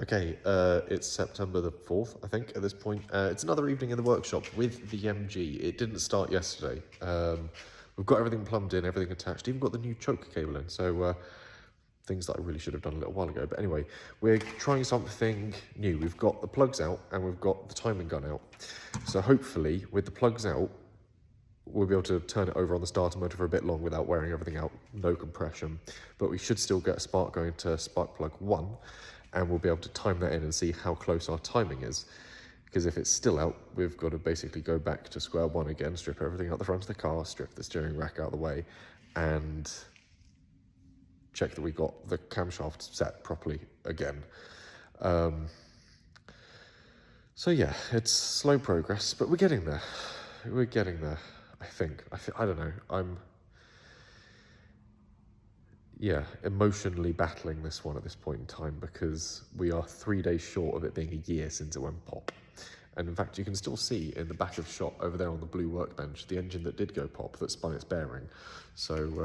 Okay, it's September the 4th, I think, at this point. It's another evening in the workshop with the MG. It didn't start yesterday. We've got everything plumbed in, everything attached, even got the new choke cable in, so things that I really should have done a little while ago. But anyway, we're trying something new. We've got the plugs out and we've got the timing gun out. So hopefully, with the plugs out, we'll be able to turn it over on the starter motor for a bit long without wearing everything out, no compression. But we should still get a spark going to spark plug 1, and we'll be able to time that in and see how close our timing is. Because if it's still out, we've got to basically go back to square one again, strip everything out the front of the car, strip the steering rack out of the way, and check that we got the camshaft set properly again. So yeah, it's slow progress, but we're getting there. We're getting there, I think. I don't know, I'm emotionally battling this one at this point in time because we are 3 days short of it being a year since it went pop. And in fact, you can still see in the back of shot over there on the blue workbench, the engine that did go pop that spun its bearing. So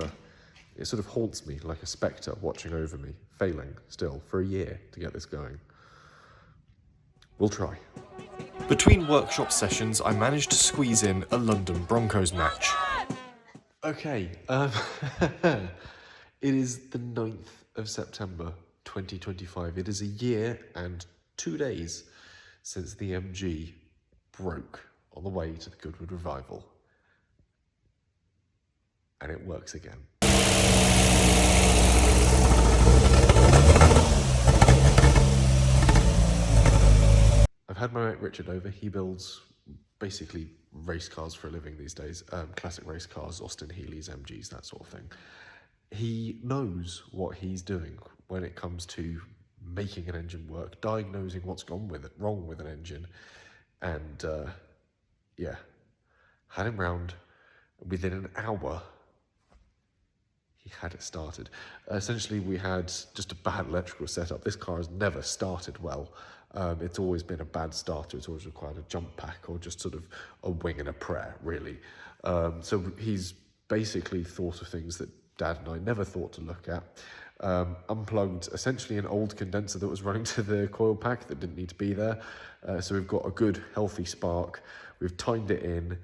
it sort of haunts me like a spectre watching over me, failing still for a year to get this going. We'll try. Between workshop sessions, I managed to squeeze in a London Broncos match. Okay, it is the 9th of September 2025. It is a year and 2 days since the MG broke on the way to the Goodwood revival. And it works again. I've had my mate Richard over. He builds basically race cars for a living these days. Classic race cars, Austin Healey's, MGs, that sort of thing. He knows what he's doing when it comes to making an engine work, diagnosing what's wrong with an engine, and yeah, had him round. Within an hour, he had it started. Essentially, we had just a bad electrical setup. This car has never started well. It's always been a bad starter. It's always required a jump pack or just sort of a wing and a prayer, really. So he's basically thought of things that Dad and I never thought to look at. Unplugged essentially an old condenser that was running to the coil pack that didn't need to be there. So we've got a good healthy spark. We've timed it in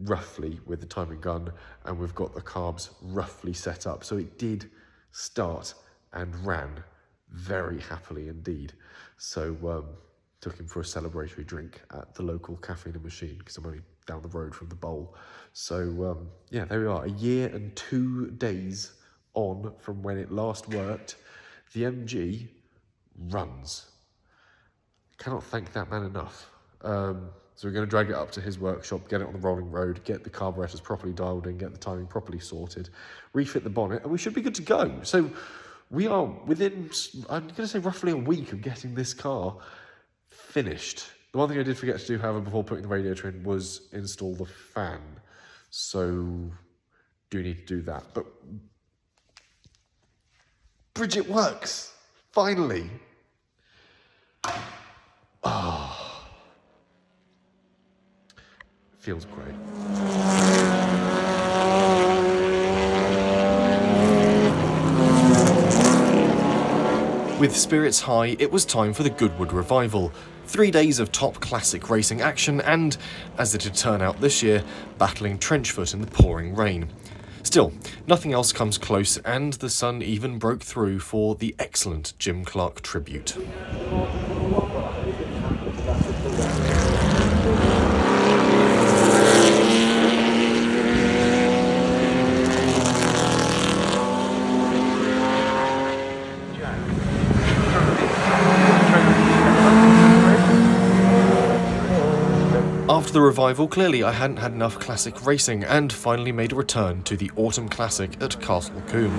roughly with the timing gun, and we've got the carbs roughly set up. So it did start and ran very happily indeed. So took him for a celebratory drink at the local cafe and machine because I'm only down the road from the bowl. So yeah, there we are, a year and 2 days on from when it last worked. The MG runs. Cannot thank that man enough. So we're going to drag it up to his workshop, get it on the rolling road, get the carburetors properly dialed in, get the timing properly sorted, refit the bonnet, and we should be good to go. So we are within, I'm going to say roughly a week of getting this car finished. The one thing I did forget to do, however, before putting the radiator in was install the fan. So do need to do that. But Bridget works, finally. Ah. Feels great. With spirits high, it was time for the Goodwood revival. 3 days of top classic racing action and, as it had turned out this year, battling trenchfoot in the pouring rain. Still, nothing else comes close, and the sun even broke through for the excellent Jim Clark tribute. After the revival, clearly I hadn't had enough classic racing and finally made a return to the Autumn Classic at Castle Combe.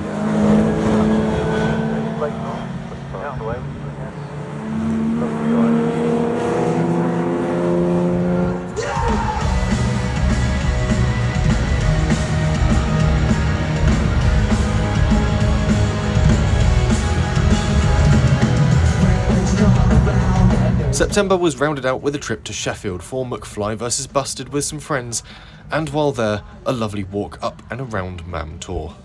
September was rounded out with a trip to Sheffield for McFly vs Busted with some friends, and while there, a lovely walk up and around Mam Tor.